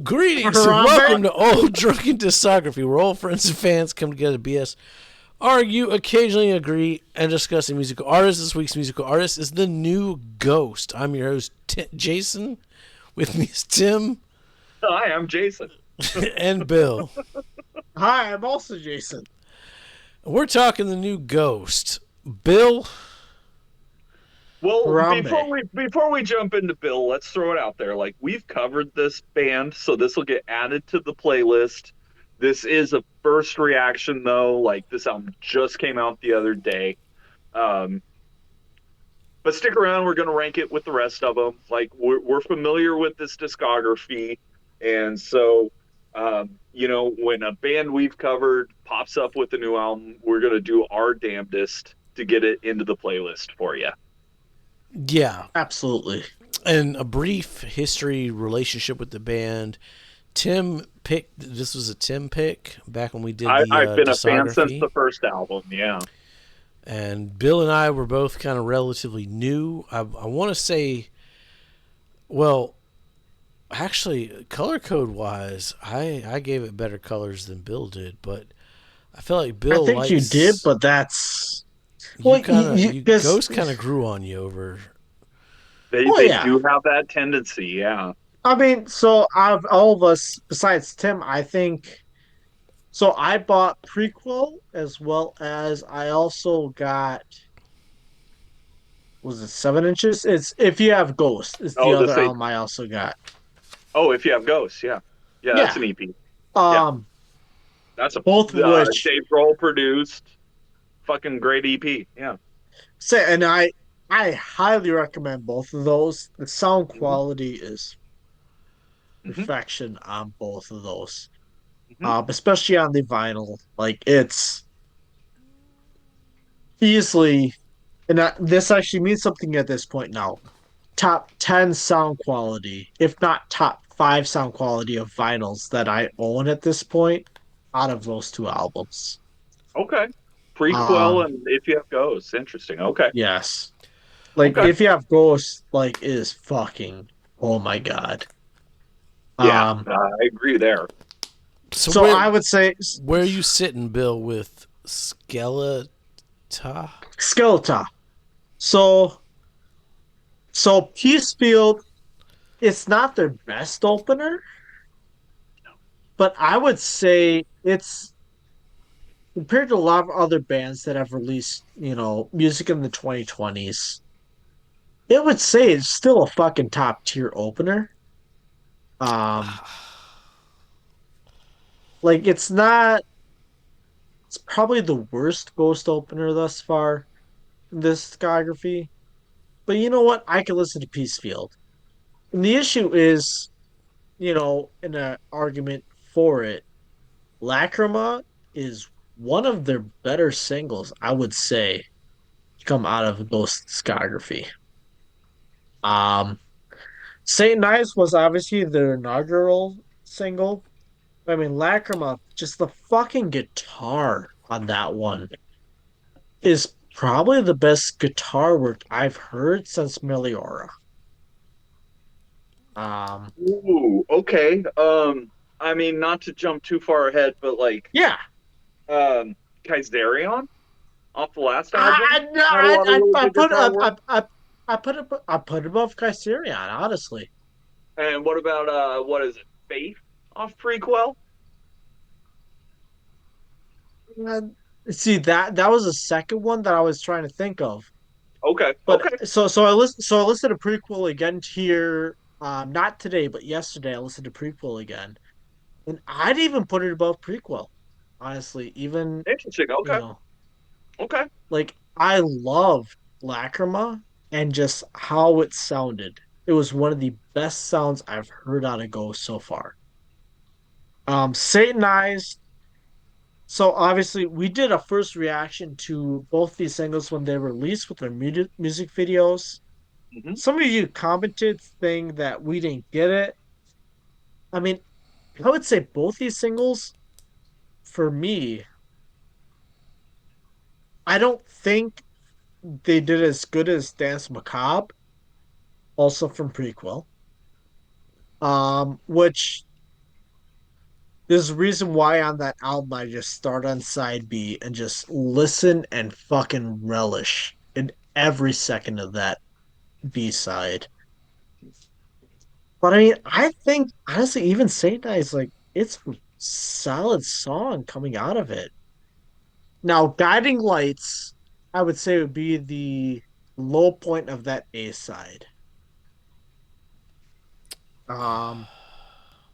Greetings and Harambe? welcome to Old Drunken Discography, where old friends and fans come together to BS, argue, occasionally agree, and discuss a musical artist. This week's musical artist is the new Ghost. I'm your host, Jason. With me is Tim Hi, I'm Jason. and Bill. Hi, I'm also Jason. We're talking the new Ghost. Bill, Well, Harambe. before we jump into Bill, let's throw it out there. Like we've covered this band, so this will get added to the playlist. This is a first reaction though. Like this album just came out the other day. Um, but stick around, we're gonna rank it with the rest of them. Like we're familiar with this discography, and so when a band we've covered pops up with a new album, we're gonna do our damnedest to get it into the playlist for you. yeah, Absolutely. and a brief history relationship with the band. Tim picked, this was a Tim pick back when we did the I've been a fan since discography. the first album. Yeah. And Bill and I were both kind of relatively new. I want to say, well, actually, color code wise, I gave it better colors than Bill did, but I feel like I Bill think you did, likes but that's you well, kind of you you because Ghost kind of grew on you over. oh They yeah. do have that tendency. Yeah. I mean, so out of all of us, besides Tim, I think so. I bought prequel as well as I also got was it 7 inches? It's if you have Ghost. It's the Oh, other this a album I also got. oh, if you have Ghosts, yeah, yeah, that's Yeah. an EP. Yeah, Um, that's a both which Dave Grohl produced, fucking great EP. Yeah. say, and I highly recommend both of those. The sound Hmm. quality is Hmm. perfection on both of those. Hmm. Especially on the vinyl. Like it's easily, and this actually means something at this point now. Top 10 sound quality, if not top five sound quality of vinyls that I own at this point out of those two albums. Okay. Prequel Um, and if you have Ghosts, interesting. Okay. yes. Like Okay. if you have Ghost, like it is fucking oh my god. Yeah, Um, I agree there. So so where I would say where are you sitting, Bill, with Skeletá? Skeletá. So Peacefield, it's not their best opener, but I would say it's compared to a lot of other bands that have released, music in the 2020s. It would say it's still a fucking top tier opener. Um, like it's not. It's probably the worst Ghost opener thus far in this discography. But you know what? I can listen to Peacefield. And the issue is, in an argument for it, Lacrima is one of their better singles, I would say, to come out of Ghost discography. Um, Saint Nice was obviously their inaugural single. I mean, Lacrima, just the fucking guitar on that one is probably the best guitar work I've heard since Meliora. Um, Ooh, okay. I mean, not to jump too far ahead, but like, yeah, um, Kaiserion off the last album I had a lot of really I good put guitar up work. I put above Kaiserion, honestly. And what about what is it, Faith off Prequel? Uh, See that was the second one that I was trying to think of. Okay, But okay. so I listened to prequel again here. Not today, but yesterday I listened to prequel again, and I'd even put it above prequel. Honestly, even Interesting. you Okay, know, okay. like I loved Lacrima and just how it sounded. It was one of the best sounds I've heard out of Ghost so far. Satanized. So obviously, we did a first reaction to both these singles when they were released with their music videos. Hmm. Some of you commented saying that we didn't get it. I mean, I would say both these singles, for me, I don't think they did as good as Dance Macabre, also from Prequel. Which There's a reason why on that album I just start on side B and just listen and fucking relish in every second of that B side. But I mean, I think honestly, even Saint Night like it's a solid song coming out of it. Now, Guiding Lights, I would say would be the low point of that A side.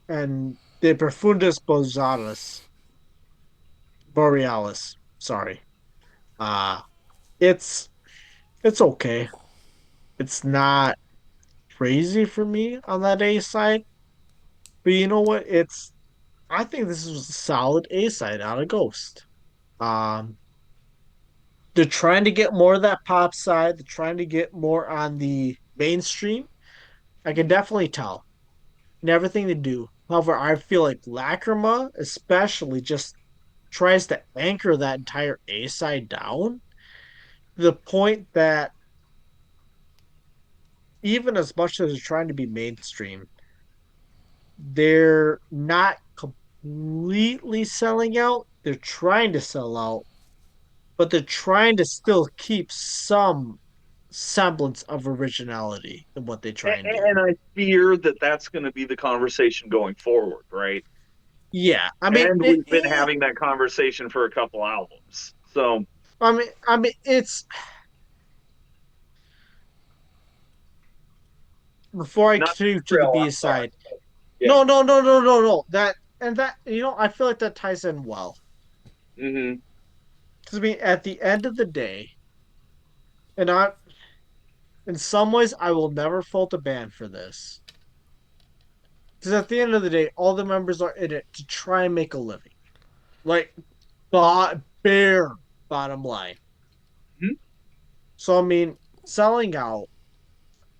And De Profundis Borealis. Sorry. Uh it's it's okay. It's not crazy for me on that A side. But you know what? I think this was a solid A side out of Ghost. Um they're trying to get more of that pop side. They're trying to get more on the mainstream. I can definitely tell in everything they do. However, I feel like Lacrima especially just tries to anchor that entire A side down to the point that even as much as they're trying to be mainstream, they're not completely selling out. They're trying to sell out, but they're trying to still keep some semblance of originality in what they try and do. And I fear that that's going to be the conversation going forward, right? Yeah, I mean, And we've been having that conversation for a couple albums. So it's before I not continue to the Trail, B I'm sorry. side. Yeah. No. That I feel like that ties in well. Hmm. Because I mean, at the end of the day, and I, in some ways, I will never fault a band for this. Because at the end of the day, all the members are in it to try and make a living. Like, bare bottom line. Hmm. So, I mean, selling out,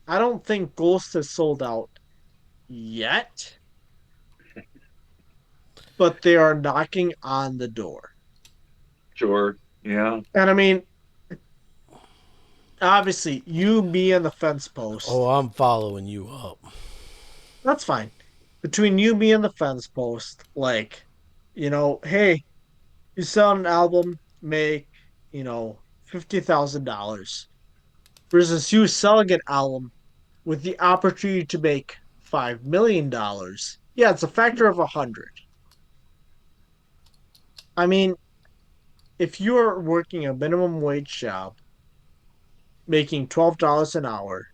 I don't think Ghost has sold out yet, but they are knocking on the door. Sure. Yeah. And I mean, obviously, you, me, and the fence Oh, post, I'm following you up. that's fine. Between you, me, and the fence post, hey, you sell an album, make, $50,000 versus you selling an album with the opportunity to make $5 million. Yeah, it's a factor of 100. I mean, if you're working a minimum wage job, making $12 an hour,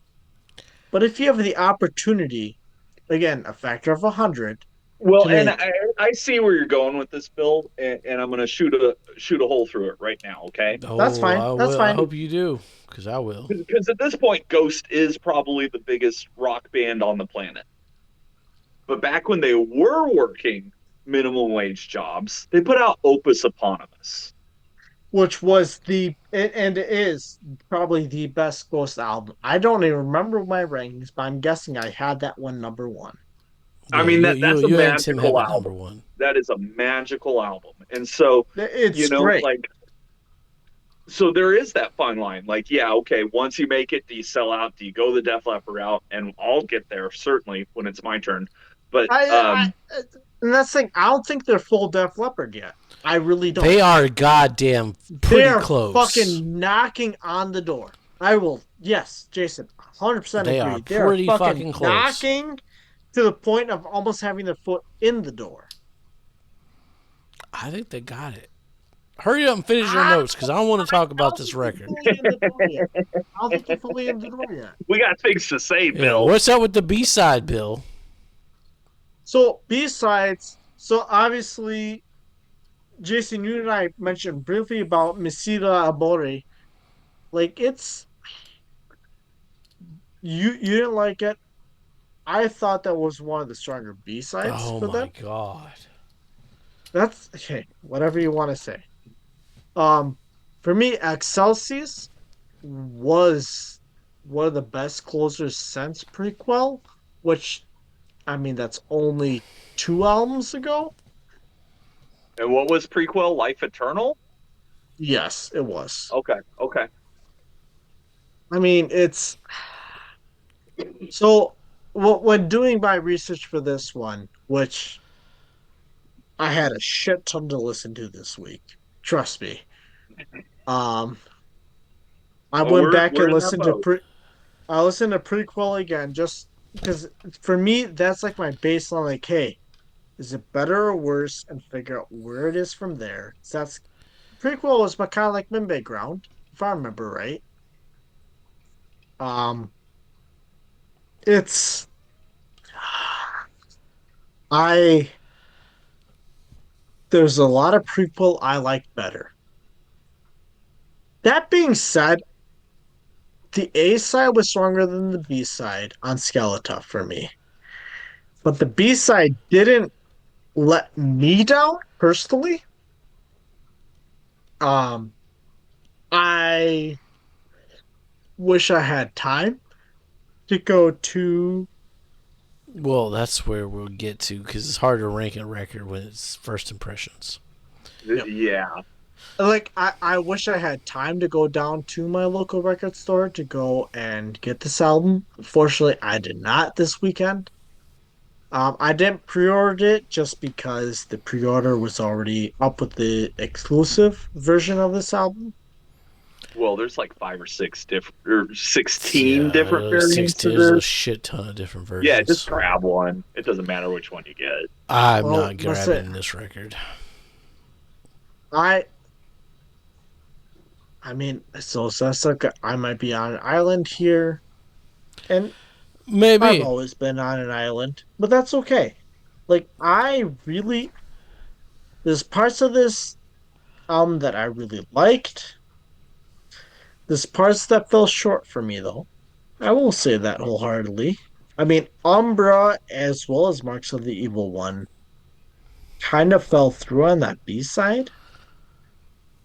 but if you have the opportunity, again, a factor of 100, Well, to and make, I see where you're going with this, Bill, and I'm going to shoot a hole through it right now, okay? that's Oh, fine. I That's will. I fine. hope you do, because I will. Because at this point, Ghost is probably the biggest rock band on the planet. But back when they were working minimum wage jobs, they put out Opus Eponymous. Which was and it is probably the best Ghost album. I don't even remember my rankings, but I'm guessing I had that one number one. I Yeah, mean you that you that's a you had Tim magical Heavy number album. one. That is a magical album. And so, It's you know, great. like so there is that fine line. Like, yeah, okay, once you make it, do you sell out? Do you go the Def Leppard route? And I'll get there certainly when it's my turn. But I and that's the thing. I don't think they're full Def Leppard yet. I really don't. They are goddamn pretty They're close. fucking knocking on the door. I will, yes, Jason, 100% They are agree. They are pretty fucking fucking close. knocking to the point of almost having their foot in the door. I think they got it. Hurry up and finish your I, notes, because I want to talk I about don't this think they're record. fully in the door yet. I don't think they're fully in the door yet. we got things to say, Yeah, Bill. what's up with the B side, Bill? So besides, so obviously, Jason, you and I mentioned briefly about Misira Abore. Like it's you didn't like it. I thought that was one of the stronger B sides Oh for my them. god. That's okay. Whatever you want to say. Um, for me, Excelsis was one of the best closers since prequel, which I mean that's only 2 albums ago. And what was prequel? Life Eternal? Yes, it was. Okay, okay. I mean, it's so when doing my research for this one, which I had a shit ton to listen to this week. Trust me. Um, I Well, went back we're and in that listened to boat. I listened to prequel again just because for me that's like my baseline. Like, hey, is it better or worse, and figure out where it is from there. So that's prequel was kind of like Mimbe Ground, if I remember right. Um, it's I there's a lot of prequel I like better. That being said, the A side was stronger than the B side on Skeletá for me, but the B side didn't let me down personally. Um, I wish I had time to go to. Well, that's where we'll get to because it's hard to rank a record when it's first impressions. Yep. Yeah. Like I wish I had time to go down to my local record store to go and get this album. Fortunately, I did not this weekend. I didn't pre-order it just because the pre-order was already up with the exclusive version of this album. Well, there's like 5 or 6 different, or 16 different Yeah, variants of there's a this. shit ton of different Yeah, just versions. grab one. It doesn't matter which one you get. I'm Well, not listen, grabbing this record. I I mean, so that's like I might be on an island here, and I've Maybe. always been on an island, but that's okay. Like I really, there's parts of this album that I really liked. There's parts that fell short for me though. I will say that wholeheartedly. I mean, Umbra as well as Marks of the Evil One kind of fell through on that B side.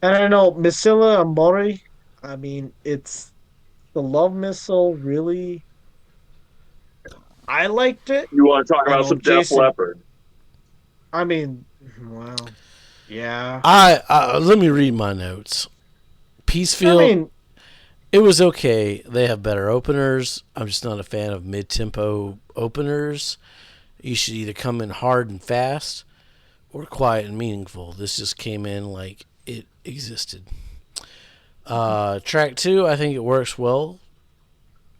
And I know Missilla Amori, I mean, it's the Love Missile really I liked it. You want to talk I about know some Def Jason, Leppard? I mean, well, yeah. I let me read my notes. I Peacefield, mean, it was okay. They have better openers. I'm just not a fan of mid-tempo openers. You should either come in hard and fast or quiet and meaningful. This just came in like it existed. Track two, I think it works well.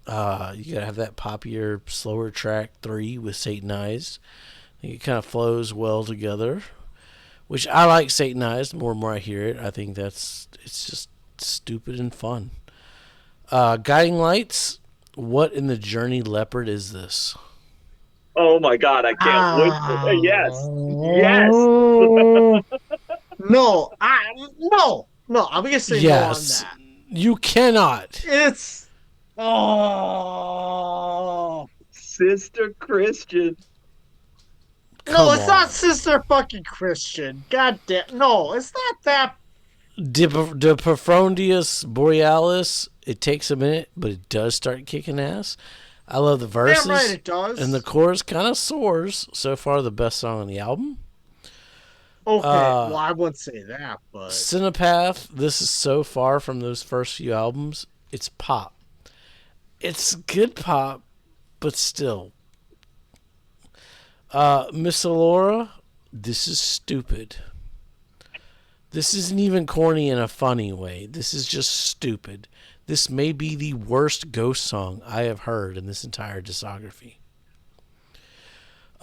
You gotta have that poppier, slower track three with Satanized. I think it kind of flows well together, which I like Satanized. The more and more I hear it, I think it's just stupid and fun. Guiding Lights, what in the Journey Leopard is this? Oh my God, I can't wait. Yes, yes. no, no. I'm gonna say no on Yes, that. you cannot. It's oh Sister Christian. no, Come it's not on. Sister fucking Christian. God damn, no, it's not that. De Profundis Borealis, it takes a minute, but it does start kicking ass. I love the Damn right verses, it and the does. chorus kind of soars. So far, the best song on the album. Okay, well Uh, I wouldn't say that, but Cinepath, this is so far from those first few albums. It's pop. It's good pop, but still. Miss Alora, this is stupid. This isn't even corny in a funny way. This is just stupid. This may be the worst ghost song I have heard in this entire discography.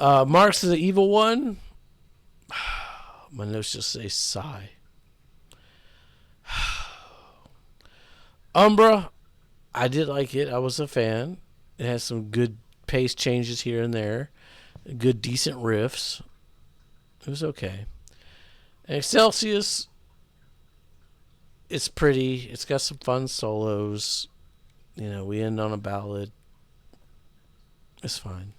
Marks of the Evil One, my notes just say sigh. Umbra, I did like it. I was a fan. It has some good pace changes here and there, good decent riffs. It was okay. Excelsius, it's pretty. It's got some fun solos. You know, we end on a ballad. It's fine.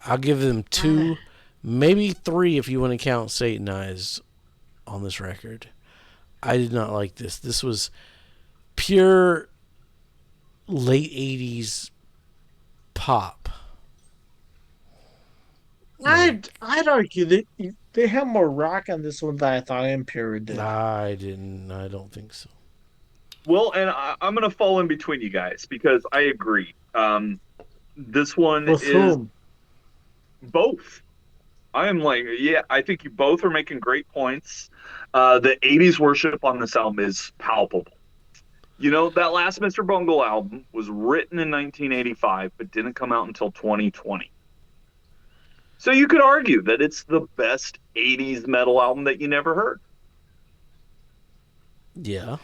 I'll give them two, maybe three if you want to count Satanized on this record. I did not like this. This was pure late 80s pop. Like, I'd argue that they have more rock on this one than I thought Imperial did. I didn't. I don't think so. Well, and I'm gonna fall in between you guys because I agree. This one With is whom? both. I am like, yeah, I think you both are making great points. The 80s worship on this album is palpable. You know, that last Mr. Bungle album was written in 1985, but didn't come out until 2020. So you could argue that it's the best 80s metal album that you never heard. Yeah.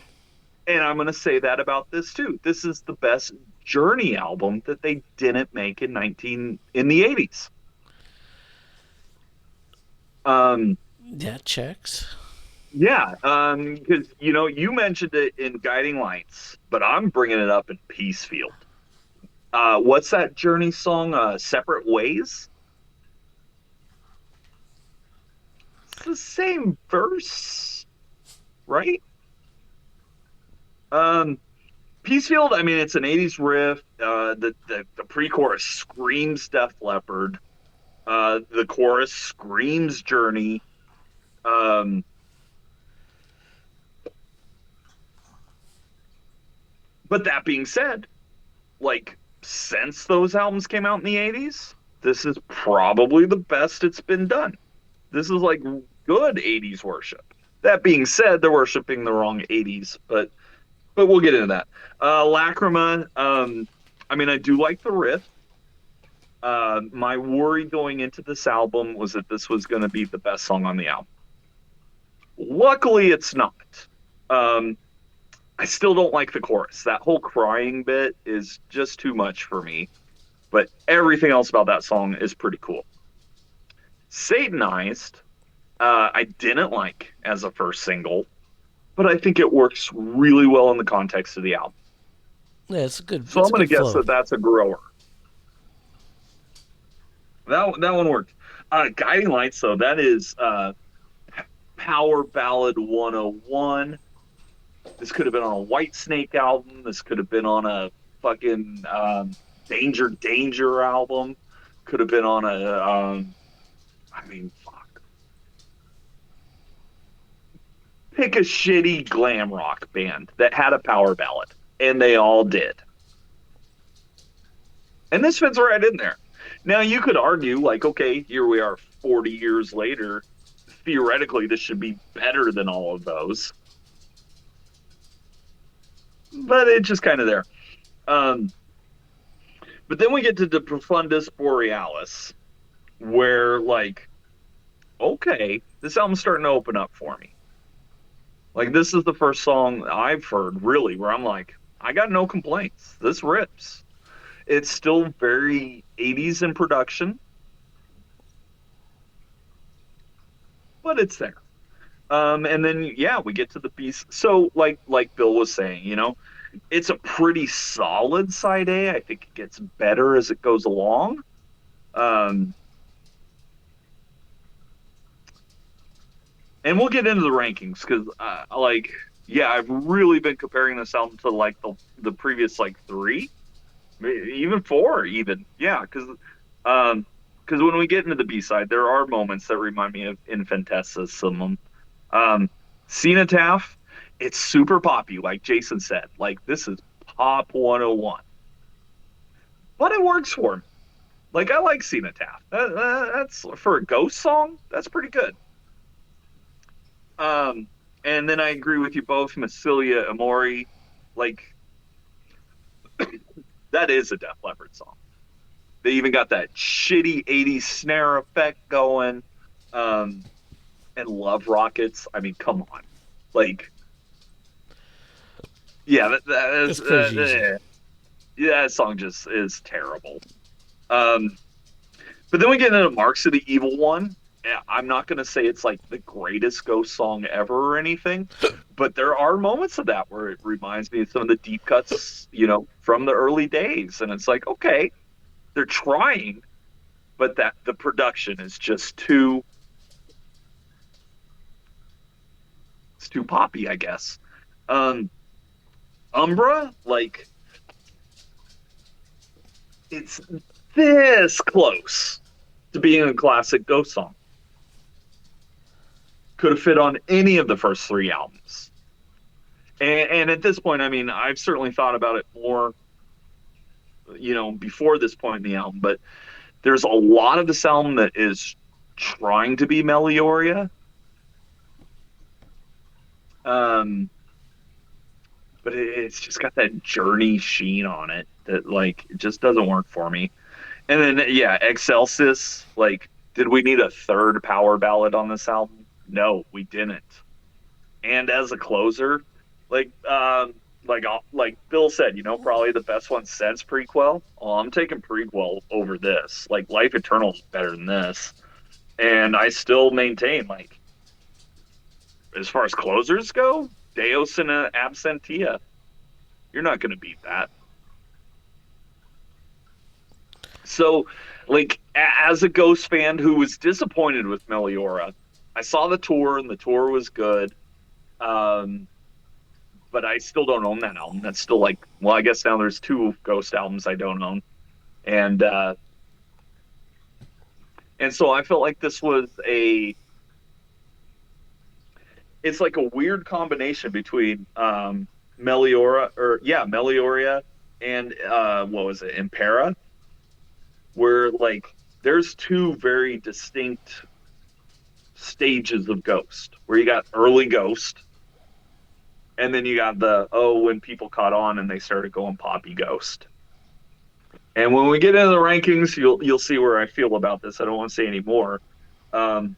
And I'm going to say that about this too. This is the best Journey album that they didn't make in the 80s. Um, That checks. yeah, because you know you mentioned it in Guiding Lights, but I'm bringing it up in Peacefield. What's that Journey song? Separate Ways. It's the same verse, right? Um, Peacefield. I mean, it's an '80s riff. The pre-chorus screams Def Leppard. The chorus screams Journey. Um, but that being said, like since those albums came out in the '80s, this is probably the best it's been done. This is like good '80s worship. That being said, they're worshiping the wrong '80s, but we'll get into that. Lacrima. I mean, I do like the riff. My worry going into this album was that this was going to be the best song on the album. Luckily, it's not. Um, I still don't like the chorus. That whole crying bit is just too much for me. But everything else about that song is pretty cool. Satanized, I didn't like as a first single, but I think it works really well in the context of the album. Yeah, it's a good. So It's I'm a going to good guess flow. that that's a grower. That one worked. Guiding Lights, though, that is Power Ballad 101. This could have been on a White Snake album. This could have been on a fucking Danger Danger album. Could have been on I mean, fuck. Pick a shitty glam rock band that had a power ballad, and they all did. And this fits right in there. Now, you could argue, like, okay, here we are 40 years later. Theoretically, this should be better than all of those, but it's just kind of there. Um, but then we get to the Profundus Borealis, where, like, okay, this album's starting to open up for me. Like, this is the first song I've heard, really, where I'm like, I got no complaints. This rips. It's still very 80s in production, but it's there. And then yeah, we get to the piece. So like Bill was saying, you know, it's a pretty solid side A. I think it gets better as it goes along. Um, and we'll get into the rankings because like yeah, I've really been comparing this album to like the previous like three, even four, even yeah, because when we get into the B side, there are moments that remind me of Infantessus. Um, Cenotaph, it's super poppy, like Jason said. Like this is pop 101, but it works for me. Like I like Cenotaph. That's for a ghost song. That's pretty good. Um, and then I agree with you both, Massilia Amori. Like that is a Def Leppard song. They even got that shitty '80s snare effect going. Um, and Love Rockets. I mean, come on. Like, yeah, that is, It's pretty cheesy. yeah, that song just is terrible. Um, but then we get into Marks of the Evil One. Yeah, I'm not going to say it's like the greatest Ghost song ever or anything, but there are moments of that where it reminds me of some of the deep cuts, you know, from the early days. And it's like, okay, they're trying, but that the production is just it's too poppy, I guess. Um, Umbra, like, it's this close to being a classic Ghost song. Could have fit on any of the first three albums. And at this point, I mean, I've certainly thought about it more, you know, before this point in the album, but there's a lot of this album that is trying to be Melioria. Um, but it's just got that journey sheen on it that like it just doesn't work for me. And then yeah, Excelsis, like, did we need a third power ballad on this album? No, we didn't. And as a closer, like Bill said, probably the best one since Prequel. Oh, I'm taking Prequel over this. Like Life Eternal is better than this. And I still maintain, like, as far as closers go, Deus in a Absentia. You're not going to beat that. So, like, as a Ghost fan who was disappointed with Meliora, I saw the tour and the tour was good. Um, but I still don't own that album. That's still like, well, I guess now there's two Ghost albums I don't own, and uh, and so I felt like this was it's like a weird combination between Melioria and what was it, Impera, where like there's two very distinct stages of Ghost, where you got early Ghost, and then you got the when people caught on and they started going poppy Ghost. And when we get into the rankings, you'll see where I feel about this. I don't want to say any more, um,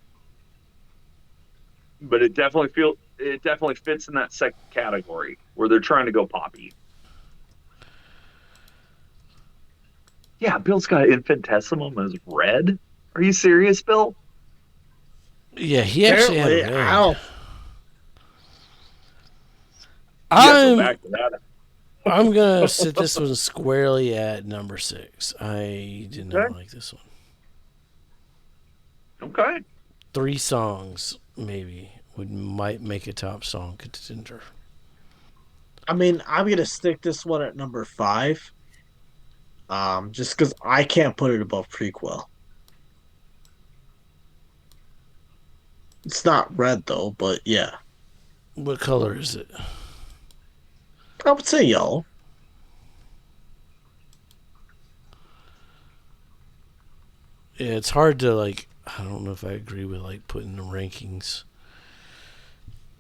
but it definitely fits in that second category where they're trying to go poppy. Yeah, Bill's got Infinitesimum as red. Are you serious, Bill? Yeah, he actually had Apparently, red. ow. You got to go I'm back to that. I'm gonna sit this one squarely at number 6. I did not Okay. like this one. Okay. 3 songs maybe might make a top song contender. I mean, I'm gonna stick this one at number 5. Just because I can't put it above prequel. It's not red though, but yeah, What color is it? I would say yellow. Yeah, it's hard to like. I don't know if I agree with like putting the rankings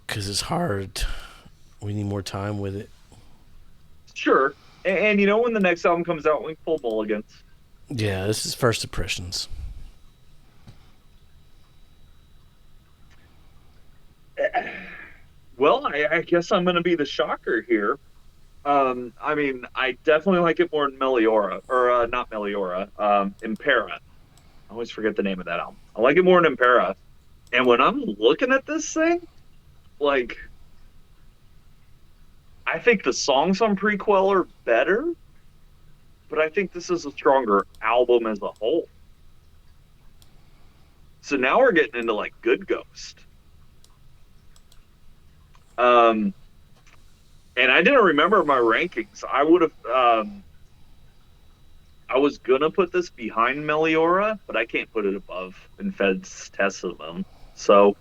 because it's hard. We need more time with it. Sure. And when the next album comes out, we can pull mulligans. Yeah, this is first impressions. Well, I guess I'm going to be the shocker here. I mean, I definitely like it more than Meliora, or not Meliora, Impera. I always forget the name of that album. I like it more than Impera. And when I'm looking at this thing, like, I think the songs on Prequel are better, but I think this is a stronger album as a whole. So now we're getting into like Good Ghost. Um, and I didn't remember my rankings. I was gonna put this behind Meliora, but I can't put it above Infed's Testament. So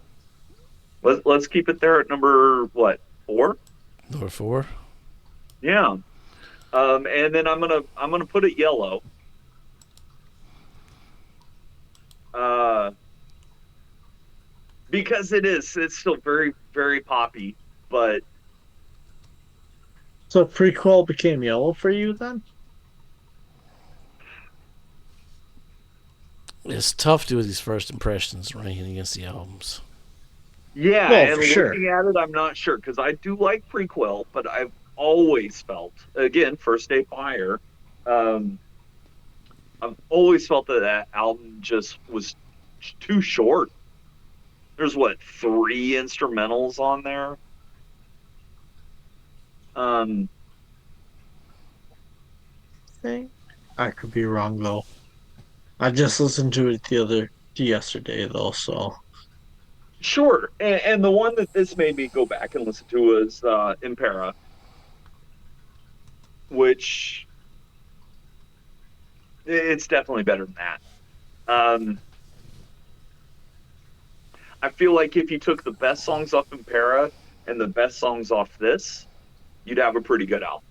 let's keep it there at number what, 4? Number 4. Yeah. And then I'm gonna put it yellow. Uh, because it's still very, very poppy, but So prequel became yellow for you then? It's tough to do these first impressions ranking against the albums. yeah, Well, for and sure. looking at it, I'm not sure because I do like Prequel, but I've always felt, again, First Day Fire, um, I've always felt that album just was too short. There's what, 3 instrumentals on there. Um, Thing. I could be wrong though. I just listened to it yesterday though, so sure, and the one that this made me go back and listen to was Impera, which it's definitely better than that. Um, I feel like if you took the best songs off Impera and the best songs off this, you'd have a pretty good album.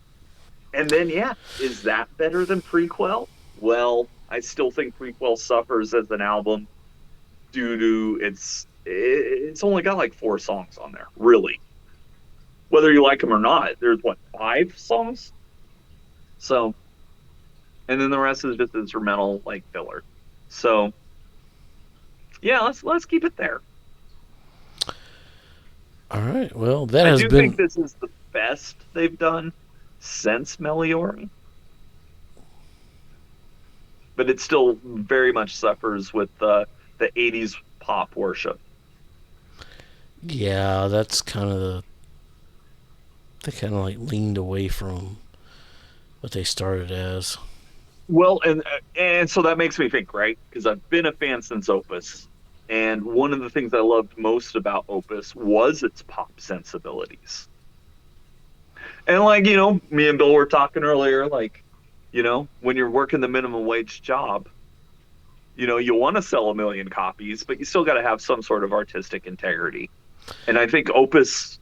And then, yeah, is that better than Prequel? Well, I still think Prequel suffers as an album. due to it's only got like 4 songs on there, really. Whether you like them or not, there's what 5 songs. So, and then the rest is just instrumental like filler. So, yeah, let's keep it there. All right. Well, that I has do think been. this is the best they've done since Meliora, but it still very much suffers with the '80s pop worship. Yeah, that's kind of the. They kind of like leaned away from what they started as. Well, and so that makes me think, right? Because I've been a fan since Opus, and one of the things I loved most about Opus was its pop sensibilities. And like, me and Bill were talking earlier, like, when you're working the minimum wage job, you want to sell 1 million copies, but you still got to have some sort of artistic integrity. And I think Opus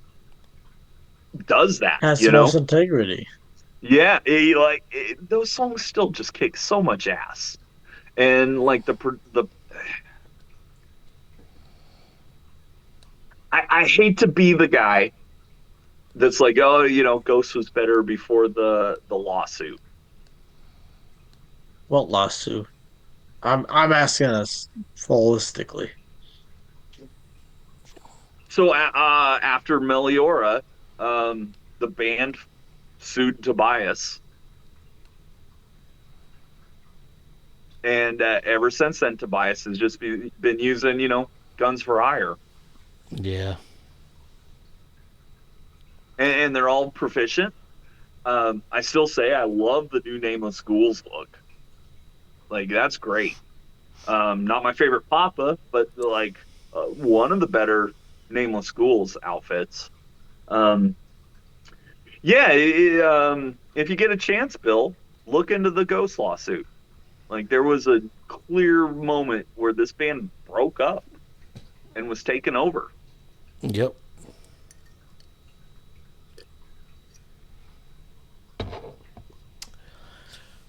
does that, Has the most integrity. Yeah, those songs still just kick so much ass. And like the I hate to be the guy that's like, oh, Ghost was better before the lawsuit. What lawsuit? I'm asking us holistically. So after Meliora, the band sued Tobias, and ever since then, Tobias has just been using, guns for hire, Yeah. and they're all proficient. I still say I love the new Nameless Ghouls look. Like that's great. Not my favorite Papa, but like one of the better Nameless Ghouls outfits. Um, yeah, if you get a chance, Bill, look into the Ghost lawsuit. Like there was a clear moment where this band broke up and was taken over. Yep.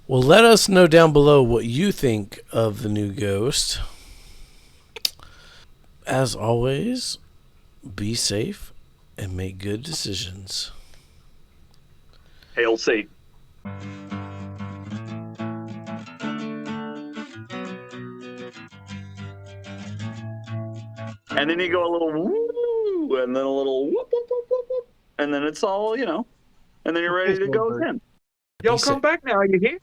Well, let us know down below what you think of the new Ghost. As always, be safe and make good decisions. Hail Satan. And then you go a little woo, and then a little whoop, whoop, whoop, whoop, whoop, and then it's all, and then you're ready to go again. Y'all Be safe. come back now. You hear?